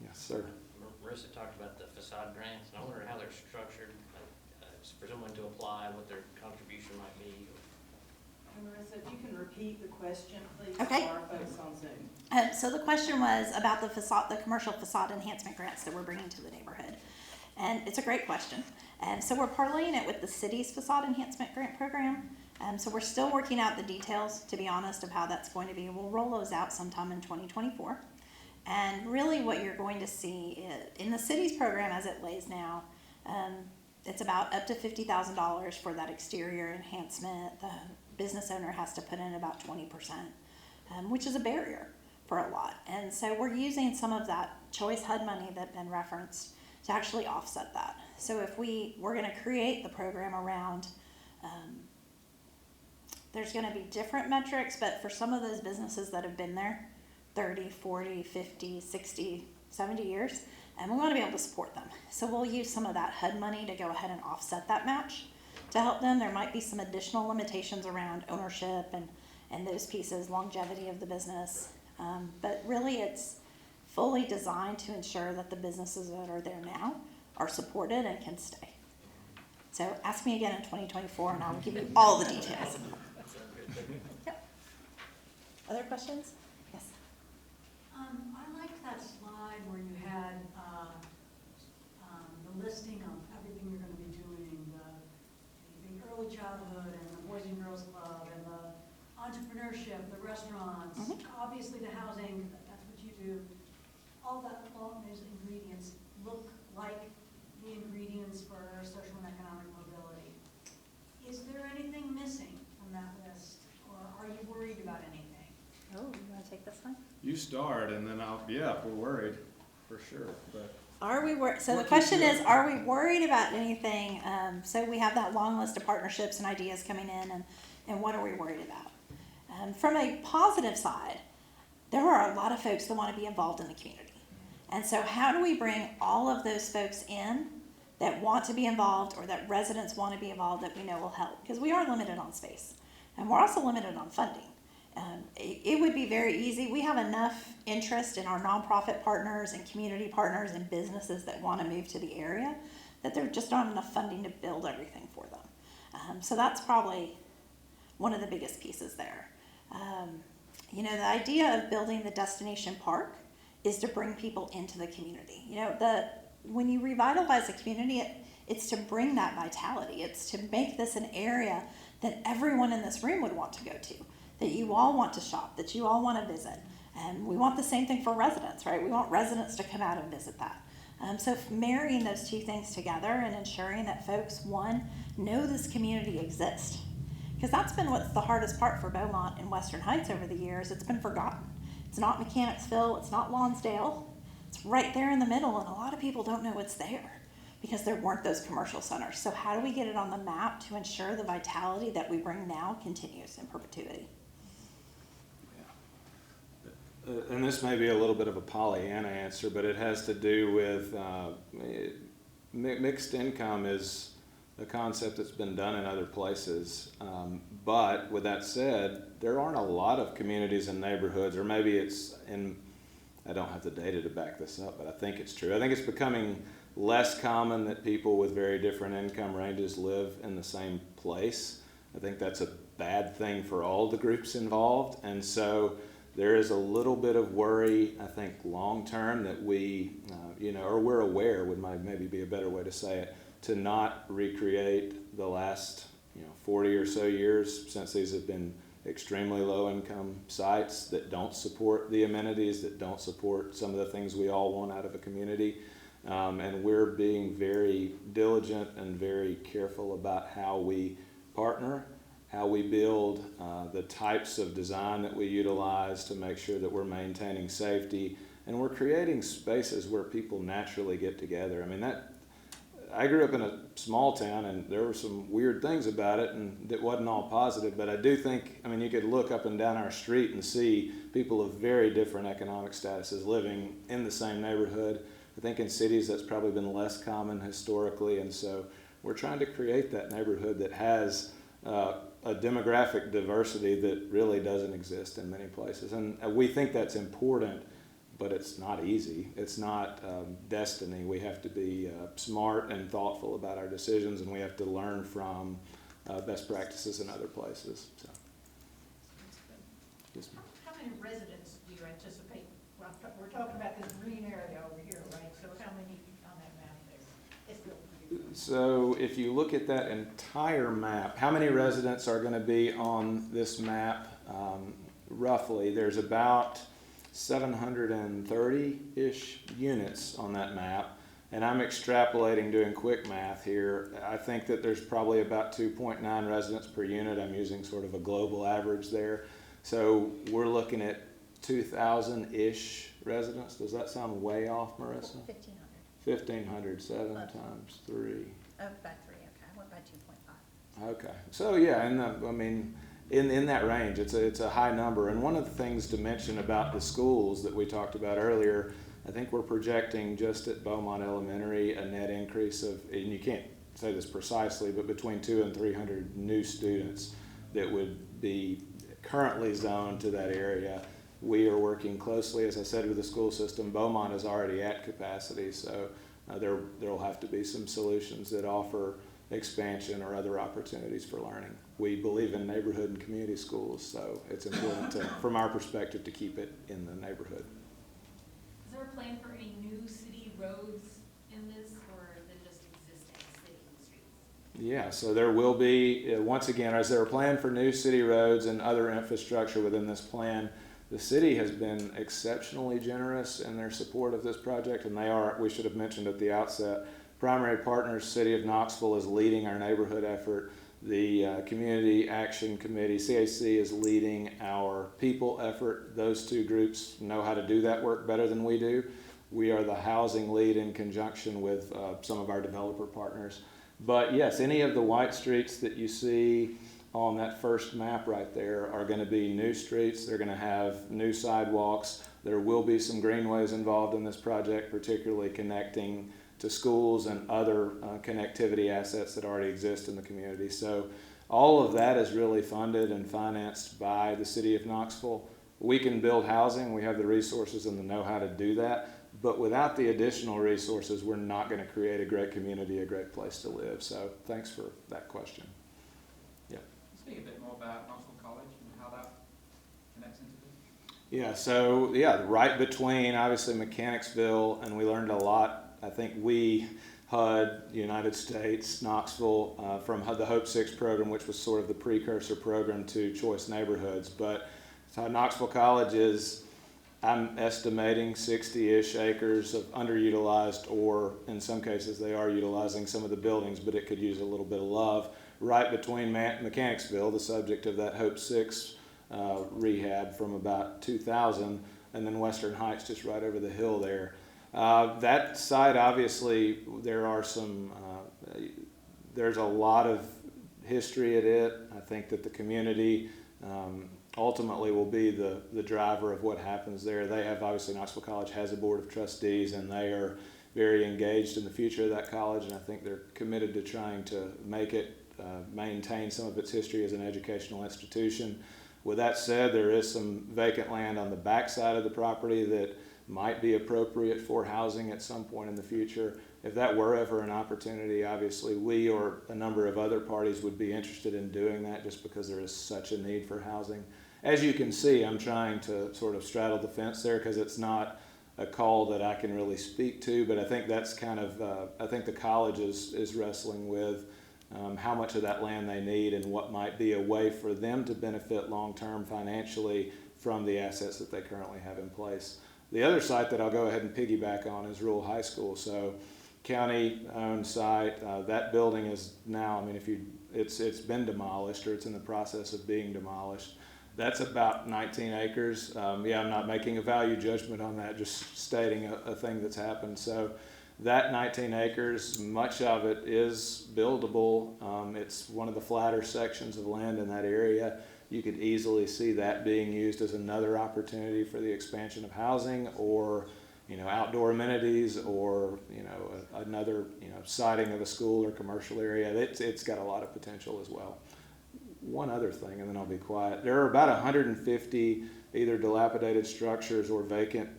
B: Yes, sir.
J: Marissa talked about the facade grants, and I wonder how they're structured, for someone to apply, what their contribution might be.
D: And Marissa, if you can repeat the question, please,
C: Okay.
D: for our folks on Zoom.
C: So the question was about the commercial facade enhancement grants that we're bringing to the neighborhood. And it's a great question. So we're parlaying it with the city's facade enhancement grant program. So we're still working out the details, to be honest, of how that's going to be. We'll roll those out sometime in 2024. And really what you're going to see in the city's program as it lays now, it's about up to $50,000 for that exterior enhancement. The business owner has to put in about 20%, which is a barrier for a lot. And so we're using some of that Choice HUD money that's been referenced to actually offset that. So if we're going to create the program around, there's going to be different metrics, but for some of those businesses that have been there 30, 40, 50, 60, 70 years, and we want to be able to support them. So we'll use some of that HUD money to go ahead and offset that match to help them. There might be some additional limitations around ownership and those pieces, longevity of the business. But really it's fully designed to ensure that the businesses that are there now are supported and can stay. So ask me again in 2024 and I'll give you all the details. Yep. Other questions? Yes.
E: I liked that slide where you had the listing of everything you're going to be doing, the early childhood and the Boys and Girls Club and the entrepreneurship, the restaurants, obviously the housing, that's what you do. All those ingredients look like the ingredients for social and economic mobility. Is there anything missing from that list, or
B: You start, and then if we're worried, for sure, but.
C: Are we worried? So the
B: What keeps
C: question
B: you
C: is,
B: up?
C: are we worried about anything? So we have that long list of partnerships and ideas coming in, and what are we worried about? From a positive side, there are a lot of folks that want to be involved in the community. And so how do we bring all of those folks in that want to be involved, or that residents want to be involved, that we know will help? Because we are limited on space, and we're also limited on funding. It would be very easy. We have enough interest in our nonprofit partners and community partners and businesses that want to move to the area, that there just aren't enough funding to build everything for them. So that's probably one of the biggest pieces there. The idea of building the destination park is to bring people into the community. When you revitalize a community, it's to bring that vitality. It's to make this an area that everyone in this room would want to go to, that you all want to shop, that you all want to visit. And we want the same thing for residents, right? We want residents to come out and visit that. So marrying those two things together and ensuring that folks, one, know this community exists. Because that's been what's the hardest part for Beaumont and Western Heights over the years. It's been forgotten. It's not Mechanicsville, it's not Lonsdale. It's right there in the middle, and a lot of people don't know it's there because there weren't those commercial centers. So how do we get it on the map to ensure the vitality that we bring now continues in perpetuity?
B: And this may be a little bit of a Pollyanna answer, but it has to do with mixed income is a concept that's been done in other places. But with that said, there aren't a lot of communities and neighborhoods, or maybe it's in, I don't have the data to back this up, but I think it's true. I think it's becoming less common that people with very different income ranges live in the same place. I think that's a bad thing for all the groups involved. And so there is a little bit of worry, I think, long term that we, or we're aware, would maybe be a better way to say it, to not recreate the last 40 or so years, since these have been extremely low income sites that don't support the amenities, that don't support some of the things we all want out of a community. And we're being very diligent and very careful about how we partner, how we build, the types of design that we utilize to make sure that we're maintaining safety, and we're creating spaces where people naturally get together. I grew up in a small town, and there were some weird things about it, and it wasn't all positive, but I do think, you could look up and down our street and see people of very different economic statuses living in the same neighborhood. I think in cities that's probably been less common historically, and so we're trying to create that neighborhood that has a demographic diversity that really doesn't exist in many places. And we think that's important, but it's not easy. It's not destiny. We have to be smart and thoughtful about our decisions, and we have to learn from best practices in other places. So. Yes, ma'am.
D: How many residents do you anticipate? Well, we're talking about this green area over here, right? So how many on that map there? It's built.
B: So if you look at that entire map, how many residents are going to be on this map? Roughly, there's about 730-ish units on that map, and I'm extrapolating, doing quick math here. I think that there's probably about 2.9 residents per unit. I'm using sort of a global average there. So we're looking at 2,000-ish residents. Does that sound way off, Marissa?
K: 1,500.
B: 1,500, 7 times 3.
K: Oh, by 3, okay. I went by 2.5.
B: Okay. So yeah, in that range, it's a high number. And one of the things to mention about the schools that we talked about earlier, I think we're projecting just at Beaumont Elementary a net increase of, and you can't say this precisely, but between 200 and 300 new students that would be currently zoned to that area. We are working closely, as I said, with the school system. Beaumont is already at capacity, so there will have to be some solutions that offer expansion or other opportunities for learning. We believe in neighborhood and community schools, so it's important to, from our perspective, to keep it in the neighborhood.
I: Is there a plan for any new city roads in this, or is it just existing city streets?
B: Yeah, so there will be, once again, is there a plan for new city roads and other infrastructure within this plan? The city has been exceptionally generous in their support of this project, and they are, we should have mentioned at the outset, primary partners, City of Knoxville is leading our neighborhood effort. The Community Action Committee, CAC, is leading our people effort. Those two groups know how to do that work better than we do. We are the housing lead in conjunction with some of our developer partners. But yes, any of the white streets that you see on that first map right there are going to be new streets. They're going to have new sidewalks. There will be some greenways involved in this project, particularly connecting to schools and other connectivity assets that already exist in the community. So all of that is really funded and financed by the city of Knoxville. We can build housing. We have the resources and the know-how to do that. But without the additional resources, we're not going to create a great community, a great place to live. So thanks for that question. Yeah.
L: Speak a bit more about Knoxville College and how that connects into this.
B: Yeah, so yeah, right between obviously Mechanicsville, and we learned a lot. I think we, HUD, United States, Knoxville, from the Hope 6 program, which was sort of the precursor program to Choice Neighborhoods. But so Knoxville College is, I'm estimating 60-ish acres of underutilized, or in some cases they are utilizing some of the buildings, but it could use a little bit of love. Right between Mechanicsville, the subject of that Hope 6 rehab from about 2000, and then Western Heights just right over the hill there. That site, obviously, there's a lot of history at it. I think that the community ultimately will be the driver of what happens there. They have, obviously, Knoxville College has a board of trustees, and they are very engaged in the future of that college, and I think they're committed to trying to make it maintain some of its history as an educational institution. With that said, there is some vacant land on the back side of the property that might be appropriate for housing at some point in the future. If that were ever an opportunity, obviously we or a number of other parties would be interested in doing that, just because there is such a need for housing. As you can see, I'm trying to sort of straddle the fence there, because it's not a call that I can really speak to, but I think that's kind of, I think the college is wrestling with how much of that land they need and what might be a way for them to benefit long-term financially from the assets that they currently have in place. The other site that I'll go ahead and piggyback on is Rural High School. So county-owned site, that building is now, I mean, it's been demolished, or it's in the process of being demolished. That's about 19 acres. Yeah, I'm not making a value judgment on that, just stating a thing that's happened. So that 19 acres, much of it is buildable. It's one of the flatter sections of land in that area. You could easily see that being used as another opportunity for the expansion of housing, or outdoor amenities, or another siding of a school or commercial area. It's got a lot of potential as well. One other thing, and then I'll be quiet. There are about 150 either dilapidated structures or vacant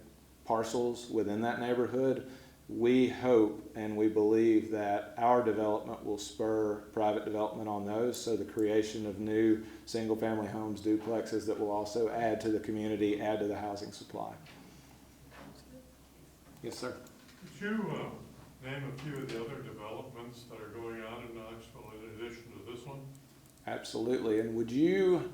B: parcels within that neighborhood. We hope and we believe that our development will spur private development on those, so the creation of new single-family homes, duplexes, that will also add to the community, add to the housing supply. Yes, sir.
M: Could you name a few of the other developments that are going on in Knoxville in addition to this one?
B: Absolutely. And would you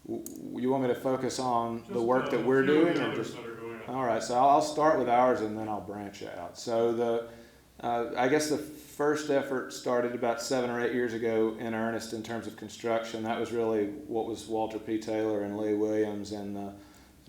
B: want me to focus on
M: Just
B: the work that we're doing?
M: The
B: or
M: others
B: just,
M: that are going on.
B: all right, so I'll start with ours and then I'll branch out. So I guess the first effort started about 7 or 8 years ago in earnest in terms of construction. That was really what was Walter P. Taylor and Lee Williams, and the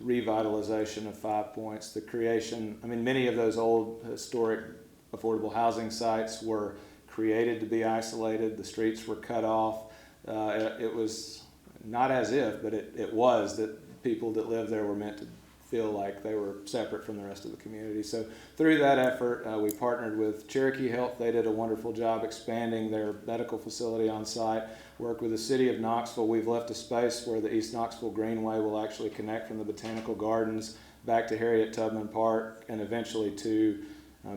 B: revitalization of 5 Points, the creation. I mean, many of those old historic affordable housing sites were created to be isolated. The streets were cut off. It was not as if, but it was that people that lived there were meant to feel like they were separate from the rest of the community. So through that effort, we partnered with Cherokee Health. They did a wonderful job expanding their medical facility on site. Worked with the city of Knoxville. We've left a space where the East Knoxville Greenway will actually connect from the Botanical Gardens back to Harriet Tubman Park and eventually to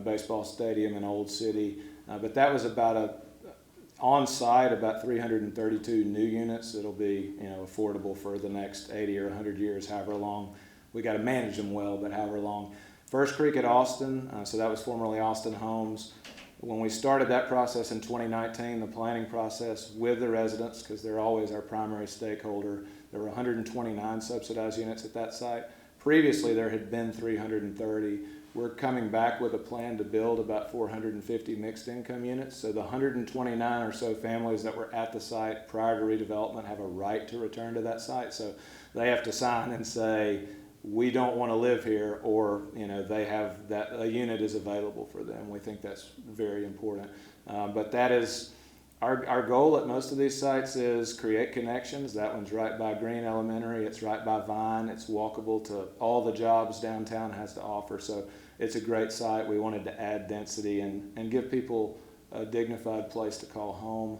B: baseball stadium in Old City. But that was about on site, about 332 new units. It'll be affordable for the next 80 or 100 years, however long. We got to manage them well, but however long. First Creek at Austin, so that was formerly Austin Homes. When we started that process in 2019, the planning process with the residents, because they're always our primary stakeholder, there were 129 subsidized units at that site. previously there had been 330. We're coming back with a plan to build about 450 mixed income units. So the 129 or so families that were at the site prior to redevelopment have a right to return to that site. So they have to sign and say, we don't want to live here, or they have that a unit is available for them. We think that's very important. But that is our goal at most of these sites is create connections. That one's right by Green Elementary. It's right by Vine. It's walkable to all the jobs downtown has to offer. So it's a great site. We wanted to add density and give people a dignified place to call home.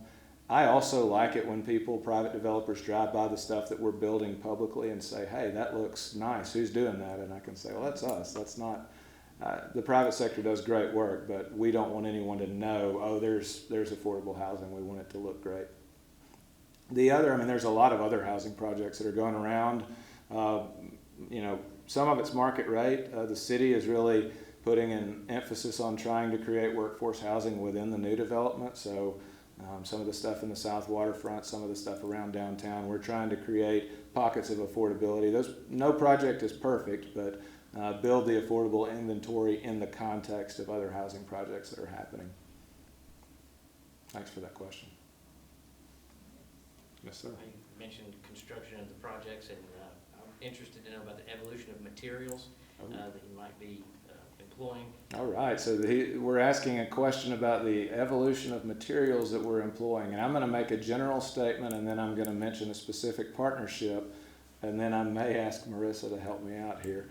B: I also like it when private developers drive by the stuff that we're building publicly and say, hey, that looks nice. Who's doing that? And I can say, well, that's us. That's not, the private sector does great work, but we don't want anyone to know, oh, there's affordable housing. We want it to look great. There's a lot of other housing projects that are going around. Some of it's market rate. The city is really putting an emphasis on trying to create workforce housing within the new development. So some of the stuff in the South Waterfront, some of the stuff around downtown, we're trying to create pockets of affordability. No project is perfect, but build the affordable inventory in the context of other housing projects that are happening. Thanks for that question. Yes, sir.
J: You mentioned construction of the projects, and I'm interested to know about the evolution of materials that you might be employing.
B: All right, so we're asking a question about the evolution of materials that we're employing, and I'm going to make a general statement, and then I'm going to mention a specific partnership, and then I may ask Marissa to help me out here.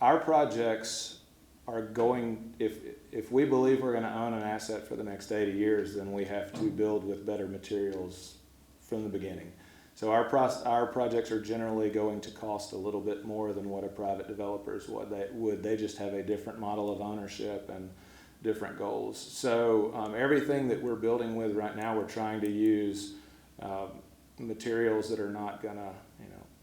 B: Our projects are going, if we believe we're going to own an asset for the next 80 years, then we have to build with better materials from the beginning. So our projects are generally going to cost a little bit more than what a private developer's would. They just have a different model of ownership and different goals. So everything that we're building with right now, we're trying to use materials that are not going to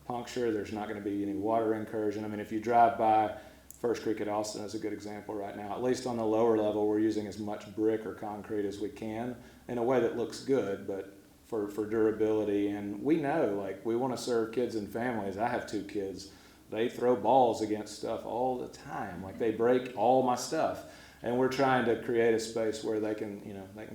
B: puncture. There's not going to be any water incursion. If you drive by First Creek at Austin is a good example right now. At least on the lower level, we're using as much brick or concrete as we can in a way that looks good, but for durability. And we know, we want to serve kids and families. I have 2 kids. They throw balls against stuff all the time. They break all my stuff. And we're trying to create a space where they can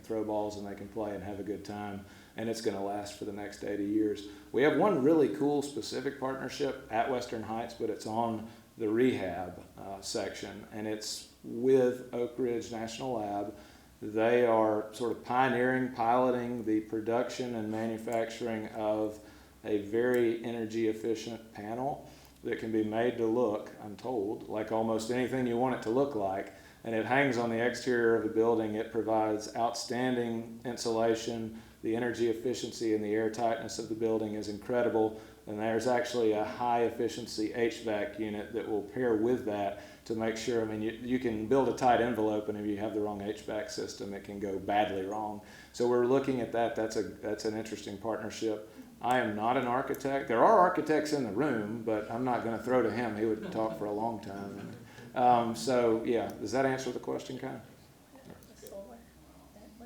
B: throw balls and they can play and have a good time. And it's going to last for the next 80 years. We have one really cool specific partnership at Western Heights, but it's on the rehab section, and it's with Oak Ridge National Lab. They are sort of piloting the production and manufacturing of a very energy efficient panel that can be made to look, I'm told, like almost anything you want it to look like. And it hangs on the exterior of a building. It provides outstanding insulation. The energy efficiency and the air tightness of the building is incredible. And there's actually a high efficiency HVAC unit that will pair with that to make sure, you can build a tight envelope, and if you have the wrong HVAC system, it can go badly wrong. So we're looking at that. That's an interesting partnership. I am not an architect. There are architects in the room, but I'm not going to throw to him. He would talk for a long time. So yeah, does that answer the question, kind of?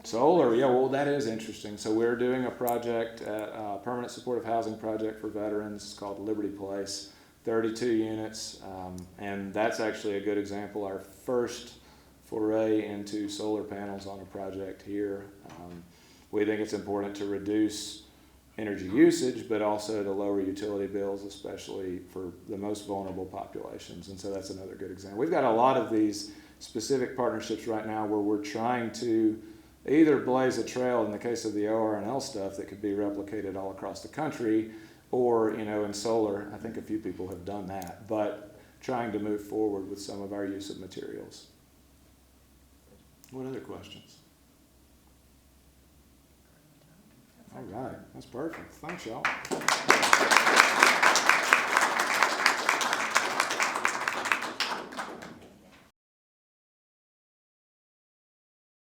B: Solar, yeah, well, that is interesting. So we're doing a project, a permanent supportive housing project for veterans called Liberty Place, 32 units, and that's actually a good example. Our first foray into solar panels on a project here. We think it's important to reduce energy usage, but also to lower utility bills, especially for the most vulnerable populations. And so that's another good example. We've got a lot of these specific partnerships right now where we're trying to either blaze a trail in the case of the ORNL stuff that could be replicated all across the country, or, in solar, I think a few people have done that, but trying to move forward with some of our use of materials. What other questions? All right, that's perfect. Thanks, y'all.